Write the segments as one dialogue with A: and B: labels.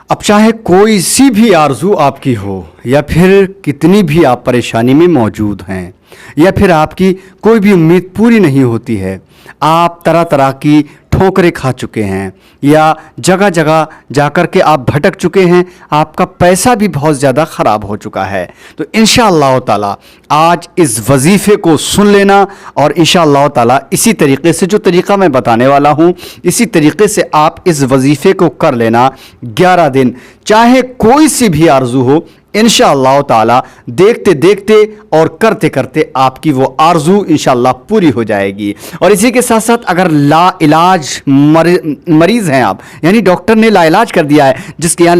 A: اب چاہے کوئی سی بھی آرزو آپ کی ہو یا پھر کتنی بھی آپ پریشانی میں موجود ہیں یا پھر آپ کی کوئی بھی امید پوری نہیں ہوتی ہے، آپ طرح طرح کی ٹھوکریں کھا چکے ہیں یا جگہ جگہ جا کر کے آپ بھٹک چکے ہیں، آپ کا پیسہ بھی بہت زیادہ خراب ہو چکا ہے، تو انشاءاللہ تعالی آج اس وظیفے کو سن لینا اور انشاءاللہ تعالی اسی طریقے سے جو طریقہ میں بتانے والا ہوں اسی طریقے سے آپ اس وظیفے کو کر لینا 11 دن، چاہے کوئی سی بھی آرزو ہو انشاءاللہ تعالی دیکھتے دیکھتے اور کرتے کرتے آپ کی وہ آرزو انشاءاللہ پوری ہو جائے گی۔ اور اسی کے ساتھ ساتھ اگر لا علاج مریض ہیں آپ، یعنی ڈاکٹر نے لا علاج کر دیا ہے، جس کے یہاں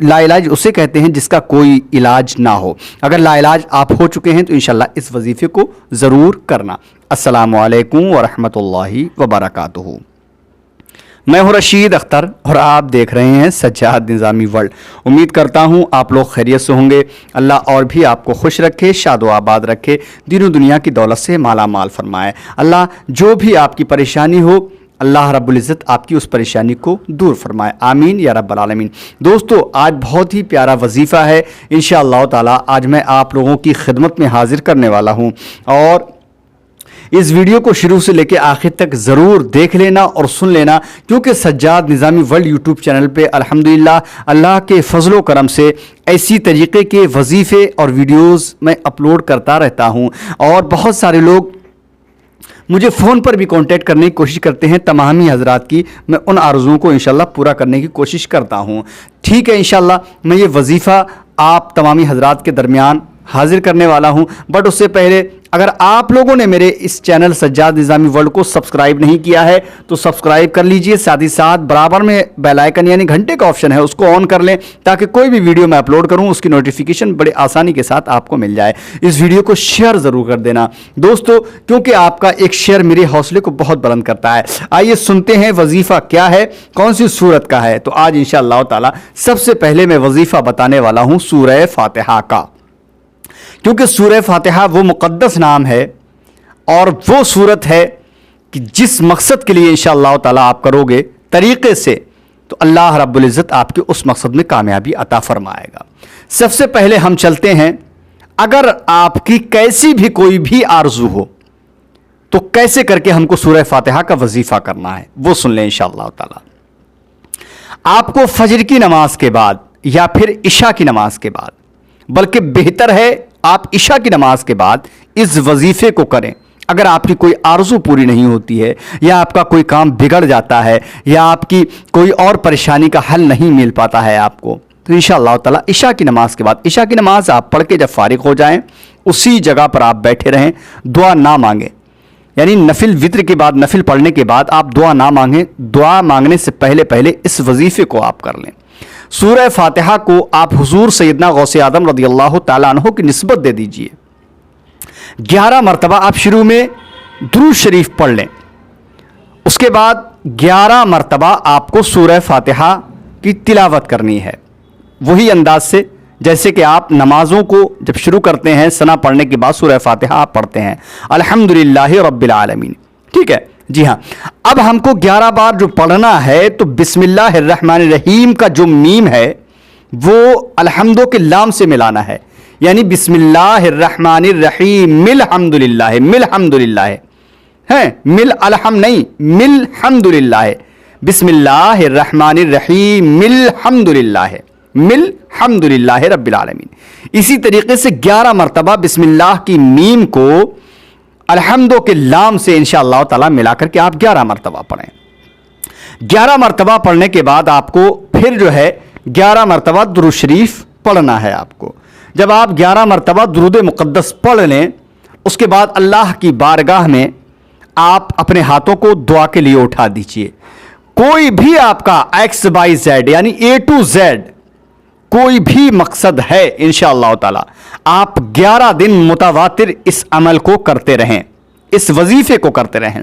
A: لا علاج اسے کہتے ہیں جس کا کوئی علاج نہ ہو، اگر لا علاج آپ ہو چکے ہیں تو انشاءاللہ اس وظیفے کو ضرور کرنا۔ السلام علیکم ورحمۃ اللہ وبرکاتہ۔ میں ہوں رشید اختر اور آپ دیکھ رہے ہیں سجاد نظامی ورلڈ۔ امید کرتا ہوں آپ لوگ خیریت سے ہوں گے، اللہ اور بھی آپ کو خوش رکھے، شاد و آباد رکھے، دین و دنیا کی دولت سے مالا مال فرمائے۔ اللہ جو بھی آپ کی پریشانی ہو اللہ رب العزت آپ کی اس پریشانی کو دور فرمائے، آمین یا رب العالمین۔ دوستو آج بہت ہی پیارا وظیفہ ہے، انشاءاللہ تعالی آج میں آپ لوگوں کی خدمت میں حاضر کرنے والا ہوں، اور اس ویڈیو کو شروع سے لے کے آخر تک ضرور دیکھ لینا اور سن لینا، کیونکہ سجاد نظامی ورلڈ یوٹیوب چینل پہ الحمدللہ اللہ کے فضل و کرم سے ایسی طریقے کے وظیفے اور ویڈیوز میں اپلوڈ کرتا رہتا ہوں، اور بہت سارے لوگ مجھے فون پر بھی کانٹیکٹ کرنے کی کوشش کرتے ہیں، تمامی حضرات کی میں ان آرزوؤں کو انشاءاللہ پورا کرنے کی کوشش کرتا ہوں۔ ٹھیک ہے، انشاءاللہ میں یہ وظیفہ آپ تمامی حضرات کے درمیان حاضر کرنے والا ہوں، بٹ اس سے پہلے اگر آپ لوگوں نے میرے اس چینل سجاد نظامی ورلڈ کو سبسکرائب نہیں کیا ہے تو سبسکرائب کر لیجئے، ساتھ ہی ساتھ برابر میں بیل آئیکن یعنی گھنٹے کا آپشن ہے اس کو آن کر لیں، تاکہ کوئی بھی ویڈیو میں اپلوڈ کروں اس کی نوٹیفیکیشن بڑے آسانی کے ساتھ آپ کو مل جائے۔ اس ویڈیو کو شیئر ضرور کر دینا دوستو، کیونکہ آپ کا ایک شیئر میرے حوصلے کو بہت بلند کرتا ہے۔ آئیے سنتے ہیں وظیفہ کیا ہے، کون سی سورت کا ہے۔ تو آج انشاءاللہ تعالی سب سے پہلے میں وظیفہ بتانے والا ہوں سورہ فاتحہ کا، کیونکہ سورہ فاتحہ وہ مقدس نام ہے اور وہ سورت ہے کہ جس مقصد کے لیے انشاءاللہ تعالی آپ کرو گے طریقے سے تو اللہ رب العزت آپ کے اس مقصد میں کامیابی عطا فرمائے گا۔ سب سے پہلے ہم چلتے ہیں، اگر آپ کی کیسی بھی کوئی بھی آرزو ہو تو کیسے کر کے ہم کو سورہ فاتحہ کا وظیفہ کرنا ہے وہ سن لیں انشاءاللہ تعالی۔ آپ کو فجر کی نماز کے بعد یا پھر عشاء کی نماز کے بعد، بلکہ بہتر ہے آپ عشاء کی نماز کے بعد اس وظیفے کو کریں۔ اگر آپ کی کوئی آرزو پوری نہیں ہوتی ہے یا آپ کا کوئی کام بگڑ جاتا ہے یا آپ کی کوئی اور پریشانی کا حل نہیں مل پاتا ہے آپ کو، تو انشاءاللہ تعالی عشاء کی نماز کے بعد، عشاء کی نماز آپ پڑھ کے جب فارغ ہو جائیں اسی جگہ پر آپ بیٹھے رہیں، دعا نہ مانگیں، یعنی نفل وتر کے بعد نفل پڑھنے کے بعد آپ دعا نہ مانگیں، دعا مانگنے سے پہلے اس وظیفے کو آپ کر لیں۔ سورہ فاتحہ کو آپ حضور سیدنا غوث اعظم رضی اللہ تعالیٰ عنہ کی نسبت دے دیجئے۔ 11 مرتبہ آپ شروع میں درود شریف پڑھ لیں، اس کے بعد 11 مرتبہ آپ کو سورہ فاتحہ کی تلاوت کرنی ہے، وہی انداز سے جیسے کہ آپ نمازوں کو جب شروع کرتے ہیں ثنا پڑھنے کے بعد سورہ فاتحہ آپ پڑھتے ہیں الحمدللہ رب العالمین۔ ٹھیک ہے جی ہاں، اب ہم کو 11 بار جو پڑھنا ہے تو بسم اللہ الرحمن الرحیم کا جو میم ہے وہ الحمدو کے لام سے ملانا ہے، یعنی بسم اللہ الرحمن الرحیم مل حمدللہ، مل حمدللہ ہے، مل الحم نہیں، مل حمدللہ، بسم اللہ الرحمن الرحیم مل حمدللہ، مل حمدللہ رب العالمین۔ اسی طریقے سے 11 مرتبہ بسم اللہ کی میم کو الحمدو کے لام سے انشاءاللہ تعالی ملا کر کے آپ 11 مرتبہ پڑھیں۔ 11 مرتبہ پڑھنے کے بعد آپ کو پھر جو ہے 11 مرتبہ درود شریف پڑھنا ہے آپ کو۔ جب آپ 11 مرتبہ درود مقدس پڑھ لیں اس کے بعد اللہ کی بارگاہ میں آپ اپنے ہاتھوں کو دعا کے لیے اٹھا دیجئے۔ کوئی بھی آپ کا XYZ یعنی A to Z کوئی بھی مقصد ہے انشاءاللہ تعالی آپ 11 دن متواتر اس عمل کو کرتے رہیں، اس وظیفے کو کرتے رہیں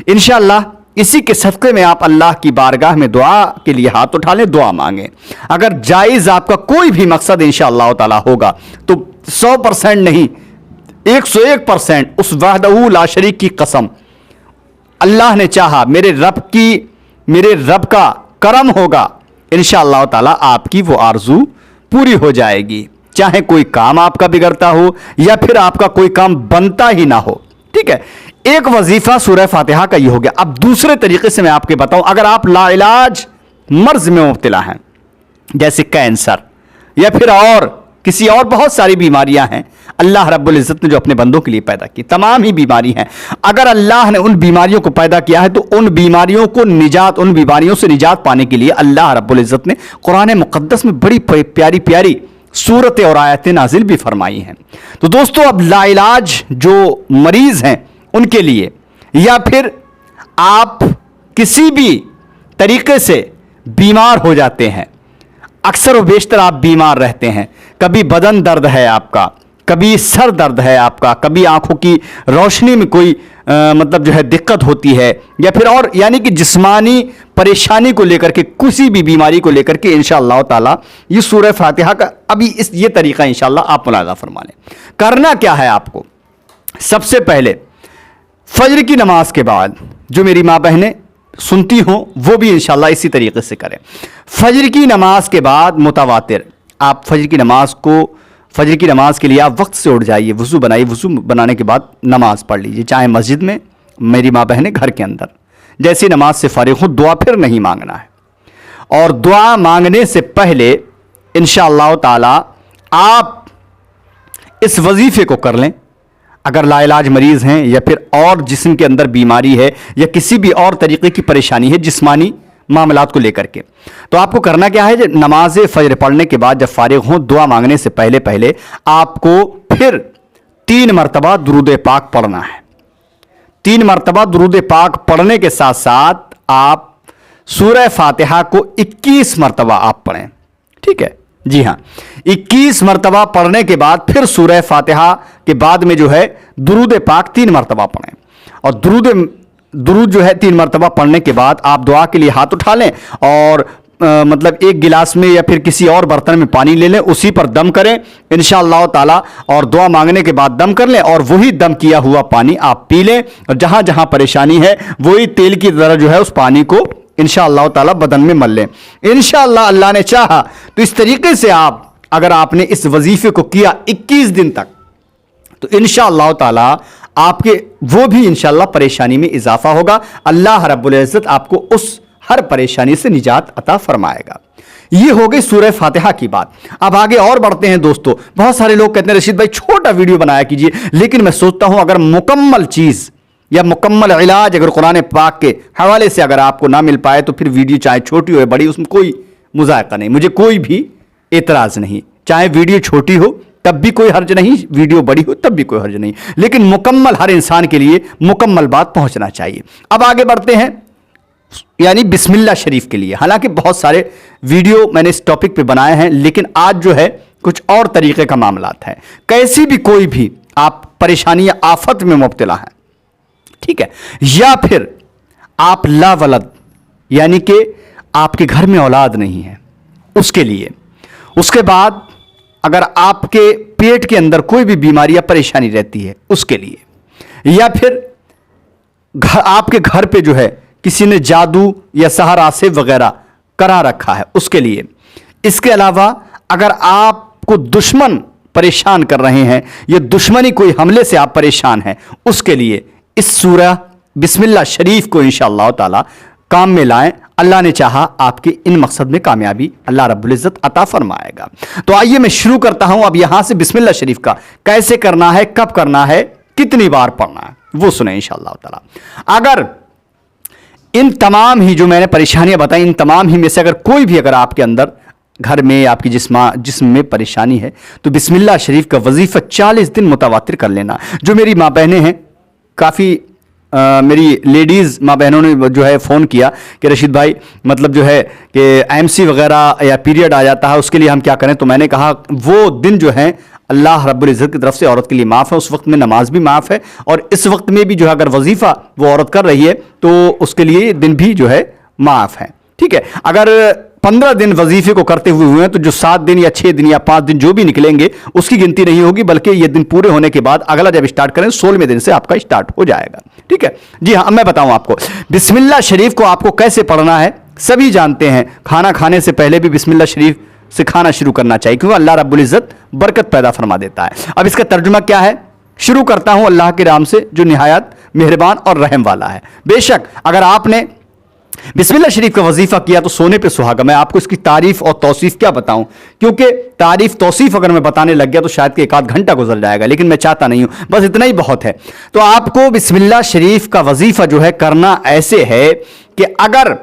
A: انشاءاللہ۔ اسی کے صدقے میں آپ اللہ کی بارگاہ میں دعا کے لیے ہاتھ اٹھا لیں، دعا مانگیں۔ اگر جائز آپ کا کوئی بھی مقصد انشاءاللہ تعالی ہوگا تو 100% نہیں 101% اس وحدہ لا شریک کی قسم، اللہ نے چاہا، میرے رب کا کرم ہوگا इंशाअल्लाह ताला आपकी वो आरजू पूरी हो जाएगी, चाहे कोई काम आपका बिगड़ता हो या फिर आपका कोई काम बनता ही ना हो। ठीक है, एक वजीफा सूरह फातिहा का ये हो गया। अब दूसरे तरीके से मैं आपके बताऊं, अगर आप लाइलाज मर्ज में मुब्तला हैं, जैसे कैंसर या फिर और किसी और बहुत सारी बीमारियां हैं अल्लाह रब्बुल इज़्ज़त ने जो अपने बंदों के लिए पैदा की, तमाम ही बीमारी हैं, अगर अल्लाह ने उन बीमारियों को पैदा किया है तो उन बीमारियों को निजात, उन बीमारियों से निजात पाने के लिए अल्लाह रब्बुल इज़्ज़त ने कुरान मुक़द्दस में बड़ी प्यारी प्यारी सूरतें और आयतें नाजिल भी फरमाई हैं। तो दोस्तों, अब लाइलाज जो मरीज हैं उनके लिए, या फिर आप किसी भी तरीके से बीमार हो जाते हैं, अक्सर व बेशतर आप बीमार रहते हैं, कभी बदन दर्द है आपका, कभी सर दर्द है आपका, कभी आंखों की रोशनी में कोई मतलब जो है दिक्कत होती है, या फिर और यानी कि जिस्मानी परेशानी को लेकर के, किसी भी बीमारी को लेकर के इंशाअल्लाह ताला ये सूरह फातिहा का अभी ये तरीका इंशाअल्लाह आप मुलाज़ा फरमा लें। करना क्या है आपको, सबसे पहले फजर की नमाज के बाद, जो मेरी माँ बहनें सुनती हों वो भी इंशाअल्लाह इसी तरीके से करें। फजर की नमाज के बाद मुतवातिर आप फजर की नमाज के लिए आप वक्त से उठ जाइए, वज़ू बनाइए, वज़ू बनाने के बाद नमाज पढ़ लीजिए, चाहे मस्जिद में, मेरी माँ बहनें घर के अंदर। जैसे नमाज से फारिग हो, दुआ फिर नहीं मांगना है, और दुआ मांगने से पहले इंशाअल्लाह ताला आप इस वजीफे को कर लें। अगर लाइलाज मरीज हैं या फिर और जिस्म के अंदर बीमारी है या किसी भी और तरीके की परेशानी है जिस्मानी मामलात को लेकर के, तो आपको करना क्या है, नमाज फजर पढ़ने के बाद जब फारिग हों, दुआ मांगने से पहले पहले आपको फिर 3 मरतबा दुरूद पाक पढ़ना है। 3 मरतबा दुरूद पाक पढ़ने के साथ साथ आप सूरह फातिहा को 21 मरतबा आप पढ़ें। ठीक है, जी हाँ, 21 मरतबा पढ़ने के बाद फिर सूरह फातिहा के बाद में जो है दुरूद पाक 3 मरतबा पढ़ें, और दुरूद जो है 3 मरतबा पढ़ने के बाद आप दुआ के लिए हाथ उठा लें और मतलब एक गिलास में या फिर किसी और बर्तन में पानी ले लें, उसी पर दम करें इंशाअल्लाह ताला, और दुआ मांगने के बाद दम कर लें, और वही दम किया हुआ पानी आप पी लें, और जहां जहां परेशानी है वही तेल की तरह जो है उस पानी को इंशाअल्लाह ताला बदन में मल लें। इंशाअल्लाह अल्लाह ने चाहा तो इस तरीके से आप, अगर आपने इस वजीफे को किया 21 दिन तक, तो इंशाअल्लाह ताला आपके वो भी इंशाअल्लाह परेशानी में इजाफा होगा। अल्लाह रब्बुल इज़्ज़त आपको उस हर परेशानी से निजात अता फरमाएगा। ये हो गई सूरह फातिहा की बात। अब आगे और बढ़ते हैं दोस्तों। बहुत सारे लोग कहते हैं रशीद भाई छोटा वीडियो बनाया कीजिए, लेकिन मैं सोचता हूं अगर मुकम्मल चीज या मुकम्मल इलाज अगर कुरान पाक के हवाले से अगर आपको ना मिल पाए तो फिर वीडियो चाहे छोटी हो या बड़ी, उसमें कोई मुज़ायका नहीं, मुझे कोई भी एतराज़ नहीं। चाहे वीडियो छोटी हो तब भी कोई हर्ज नहीं, वीडियो बड़ी हो तब भी कोई हर्ज नहीं, लेकिन मुकम्मल हर इंसान के लिए मुकम्मल बात पहुंचना चाहिए। अब आगे बढ़ते हैं, यानी बिस्मिल्लाह शरीफ के लिए। हालांकि बहुत सारे वीडियो मैंने इस टॉपिक पे बनाए हैं, लेकिन आज जो है कुछ और तरीके का मामलात है। कैसी भी कोई भी आप परेशानी या आफत में मुब्तला हैं, ठीक है, या फिर आप ला वलद यानी कि आपके घर में औलाद नहीं है, उसके लिए। उसके बाद अगर आपके पेट के अंदर कोई भी बीमारी या परेशानी रहती है, उसके लिए। या फिर आपके घर पे जो है किसी ने जादू या सहारासे वगैरह करा रखा है, उसके लिए। इसके अलावा अगर आपको दुश्मन परेशान कर रहे हैं या दुश्मनी कोई हमले से आप परेशान हैं, उसके लिए इस सूरह बिस्मिल्लाह शरीफ को इंशाअल्लाह ताला काम में लाएं। अल्लाह ने चाहा आपके इन मकसद में कामयाबी अल्लाह रब्बुल इज़्ज़त अता फरमाएगा। तो आइए मैं शुरू करता हूं अब यहां से बिस्मिल्लाह शरीफ का कैसे करना है, कब करना है, कितनी बार पढ़ना है, वो सुने इंशाअल्लाह ताला। अगर इन तमाम ही जो मैंने परेशानियां बताई, इन तमाम ही में से अगर कोई भी अगर आपके अंदर घर में आपकी जिस्म में परेशानी है, तो बिस्मिल्लाह शरीफ का वजीफा 40 दिन मुतवातिर कर लेना। जो मेरी माँ बहनें हैं, काफ़ी मेरी लेडीज़ माँ बहनों ने जो है फ़ोन किया कि रशीद भाई मतलब जो है कि एमसी वगैरह या पीरियड आ जाता है, उसके लिए हम क्या करें। तो मैंने कहा वो दिन जो है अल्लाह रब्बुल इज़्ज़त की तरफ से औरत के लिए माफ़ है, उस वक्त में नमाज भी माफ़ है, और इस वक्त में भी जो है अगर वजीफ़ा वो औरत कर रही है तो उसके लिए दिन भी जो है माफ़ है। ठीक है, अगर 15 दिन वजीफे को करते हुए हैं तो जो 7 दिन या 6 दिन या 5 दिन जो भी निकलेंगे उसकी गिनती नहीं होगी, बल्कि ये दिन पूरे होने के बाद अगला जब स्टार्ट करें 16वें दिन से आपका स्टार्ट हो जाएगा। ठीक है जी हाँ, अब मैं बताऊं आपको बिस्मिल्लाह शरीफ को आपको कैसे पढ़ना है, सभी जानते हैं खाना खाने से पहले भी बिस्मिल्लाह शरीफ से खाना शुरू करना चाहिए, क्योंकि अल्लाह रब्बुल इज़्ज़त बरकत पैदा फरमा देता है। अब इसका तर्जुमा क्या है? शुरू करता हूं अल्लाह के नाम से जो निहायत मेहरबान और रहम वाला है। बेशक अगर आपने बिस्मिल्लाह शरीफ का वजीफा किया तो सोने पे सुहागा। मैं आपको इसकी तारीफ और तौसीफ क्या बताऊं, क्योंकि तारीफ तौसीफ अगर मैं बताने लग गया तो शायद कि 1 आध घंटा गुजर जाएगा, लेकिन मैं चाहता नहीं हूं, बस इतना ही बहुत है। तो आपको बिस्मिल्लाह शरीफ का वजीफा जो है करना ऐसे है कि अगर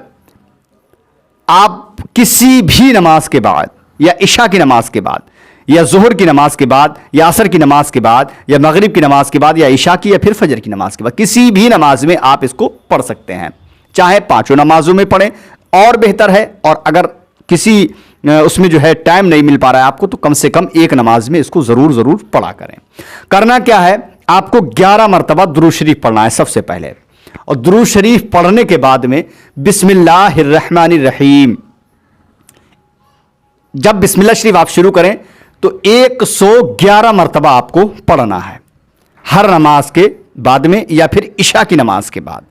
A: आप किसी भी नमाज के बाद या इशा की नमाज के बाद या ज़ुहर की नमाज के बाद या असर की नमाज के बाद या मगरिब की नमाज के बाद या इशा की या फिर फजर की नमाज के बाद किसी भी नमाज में आप इसको पढ़ सकते हैं, चाहे 5 नमाजों में पढ़ें और बेहतर है, और अगर किसी उसमें जो है टाइम नहीं मिल पा रहा है आपको तो कम से कम 1 नमाज में इसको ज़रूर पढ़ा करें। करना क्या है, आपको 11 मरतबा दुरूद शरीफ पढ़ना है सबसे पहले, और दुरूद शरीफ पढ़ने के बाद में बिस्मिल्लाहिर्रहमानिर्रहीम, जब बिस्मिल्लाह शरीफ आप शुरू करें तो 111 मरतबा आपको पढ़ना है हर नमाज के बाद में या फिर इशा की नमाज के बाद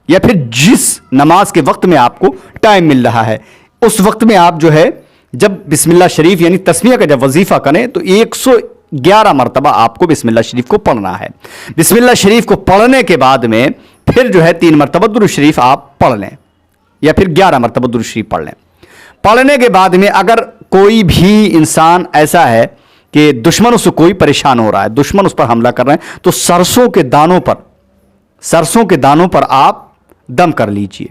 A: या फिर जिस नमाज के वक्त में आपको टाइम मिल रहा है उस वक्त में आप जो है जब बिस्मिल्लाह शरीफ यानी तस्मीह का जब वजीफा करें तो 111 मरतबा आपको बिस्मिल्लाह शरीफ को पढ़ना है। बिस्मिल्लाह शरीफ को पढ़ने के बाद में फिर जो है 3 मरतबा दुरूद शरीफ आप पढ़ लें या फिर 11 मरतबा दुरूद शरीफ पढ़ लें। पढ़ने के बाद में अगर कोई भी इंसान ऐसा है कि दुश्मन उससे कोई परेशान हो रहा है, दुश्मन उस पर हमला कर रहे हैं, तो सरसों के दानों पर आप दम कर लीजिए,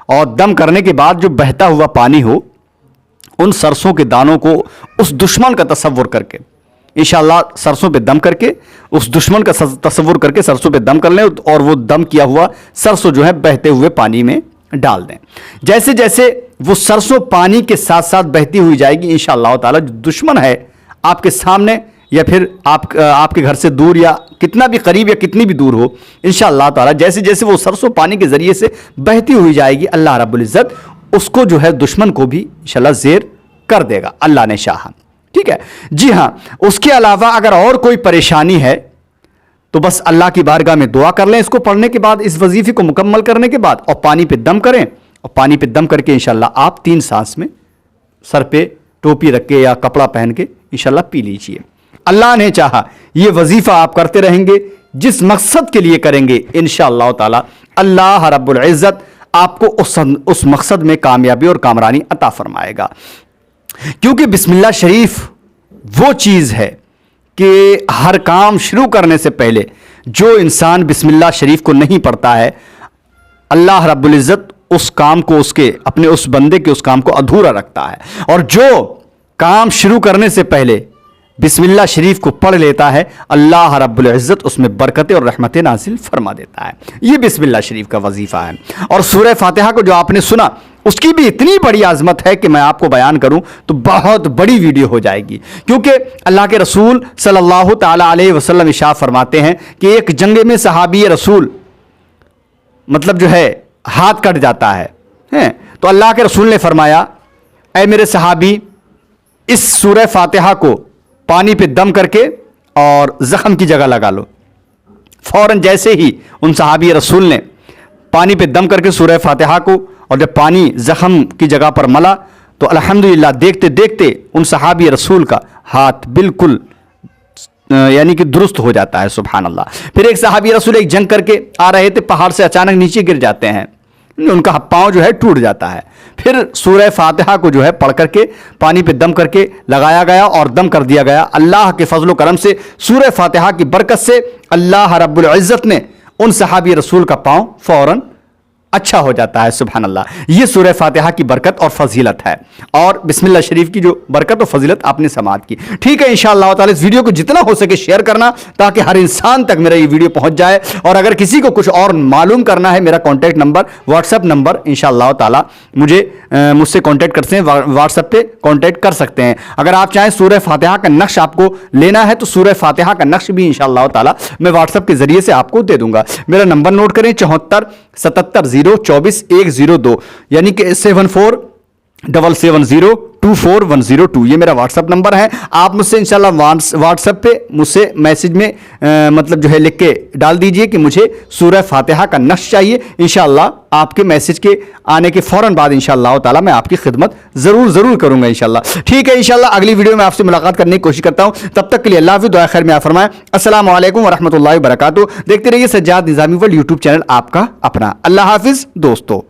A: और दम करने के बाद जो बहता हुआ पानी हो उन सरसों के दानों को उस दुश्मन का तसव्वुर करके इंशाअल्लाह सरसों पे दम करके उस दुश्मन का तसव्वुर करके सरसों पे दम कर लें, और वो दम किया हुआ सरसों जो है बहते हुए पानी में डाल दें। जैसे जैसे वो सरसों पानी के साथ साथ बहती हुई जाएगी इंशाअल्लाह ताला जो दुश्मन है आपके सामने या फिर आपके घर से दूर या कितना भी करीब या कितनी भी दूर हो, इंशाअल्लाह ताला जैसे जैसे वो सरसों पानी के जरिए से बहती हुई जाएगी अल्लाह रब्बुल इज़्ज़त उसको जो है दुश्मन को भी इंशाअल्लाह ज़ेर कर देगा, अल्लाह ने चाहा। ठीक है जी हाँ। उसके अलावा अगर और कोई परेशानी है तो बस अल्लाह की बारगाह में दुआ कर लें इसको पढ़ने के बाद, इस वजीफे को मुकम्मल करने के बाद, और पानी पे दम करें, और पानी पे दम करके इंशाअल्लाह आप 3 सांस में सर पे टोपी रख के या कपड़ा पहन के इंशाअल्लाह पी लीजिए। अल्लाह ने चाहा ये वजीफा आप करते रहेंगे, जिस मकसद के लिए करेंगे इंशाअल्लाह ताला अल्लाह रब्बुल इज़्ज़त आपको उस मकसद में कामयाबी और कामरानी अता फरमाएगा। क्योंकि बिस्मिल्लाह शरीफ वो चीज़ है कि हर काम शुरू करने से पहले जो इंसान बिस्मिल्लाह शरीफ को नहीं पढ़ता है अल्लाह रब्बुल इज़्ज़त उस काम को उसके अपने उस बंदे के उस काम को अधूरा रखता है, और जो काम शुरू करने से पहले बिस्मिल्लाह शरीफ को पढ़ लेता है अल्लाह रब्बुल इज़्ज़त उसमें बरकतें और रहमतें नाज़िल फरमा देता है। ये बिस्मिल्लाह शरीफ का वजीफ़ा है। और सूरह फातिहा को जो आपने सुना उसकी भी इतनी बड़ी आज़मत है कि मैं आपको बयान करूं तो बहुत बड़ी वीडियो हो जाएगी, क्योंकि अल्लाह के रसूल सल्लल्लाहु ताला अलैहि वसल्लम इरशाद फरमाते हैं कि एक जंग में सहाबी रसूल मतलब जो है हाथ कट जाता है तो अल्लाह के रसूल ने फरमाया ऐ मेरे सहाबी इस सूरह फातिहा को पानी पे दम करके और ज़ख्म की जगह लगा लो। फौरन जैसे ही उन सहाबी रसूल ने पानी पे दम करके सूरह फातिहा को और जब पानी ज़ख्म की जगह पर मला तो अल्हम्दुलिल्लाह देखते देखते उन सहाबी रसूल का हाथ बिल्कुल यानी कि दुरुस्त हो जाता है। सुभान अल्लाह। फिर एक सहाबी रसूल एक जंग करके आ रहे थे, पहाड़ से अचानक नीचे गिर जाते हैं, उनका पाँव जो है टूट जाता है। फिर सूरह फातिहा को जो है पढ़ करके पानी पे दम करके लगाया गया और दम कर दिया गया। अल्लाह के फजल करम से सूरह फातिहा की बरकत से अल्लाह रब्बुल इज़्ज़त ने उन सहाबी रसूल का पाँव फौरन अच्छा हो जाता है। सुभान अल्लाह। ये सूरह फातिहा की बरकत और फजीलत है, और बिस्मिल्लाह शरीफ की जो बरकत और फजीलत आपने समाअत की। ठीक है, इंशाअल्लाह ताला इस वीडियो को जितना हो सके शेयर करना ताकि हर इंसान तक मेरा ये वीडियो पहुंच जाए। और अगर किसी को कुछ और मालूम करना है, मेरा कॉन्टैक्ट नंबर व्हाट्सएप नंबर इंशाअल्लाह ताला मुझसे कॉन्टैक्ट करते हैं, व्हाट्सएप पे कॉन्टैक्ट कर सकते हैं। अगर आप चाहें सूरह फातिहा का नक्श आपको लेना है तो सूरह फातिहा का नक्श भी इंशाअल्लाह ताला मैं व्हाट्सएप के जरिए से आपको दे दूंगा। मेरा नंबर नोट करें 74 77 024 102 यानी कि 74 770 24102 یہ میرا واٹسپ نمبر ہے. آپ مجھ سے انشاءاللہ واٹسپ پہ مجھ سے میسج میں مطلب جو ہے لکھ کے ڈال دیجئے کہ مجھے سورہ فاتحہ کا نقش چاہیے. انشاءاللہ آپ کے میسج کے آنے کے فوراً بعد انشاءاللہ تعالی میں آپ کی خدمت ضرور کروں گا انشاءاللہ. ٹھیک ہے انشاءاللہ اگلی ویڈیو میں آپ سے ملاقات کرنے کی کوشش کرتا ہوں. تب تک کے لیے اللہ حافظ, دعا خیر میں آپ فرمائیں. السلام علیکم ورحمۃ اللہ وبرکاتہ. دیکھتے رہیے سجاد نظامی ورلڈ یوٹیوب چینل آپ کا اپنا. اللہ حافظ دوستو.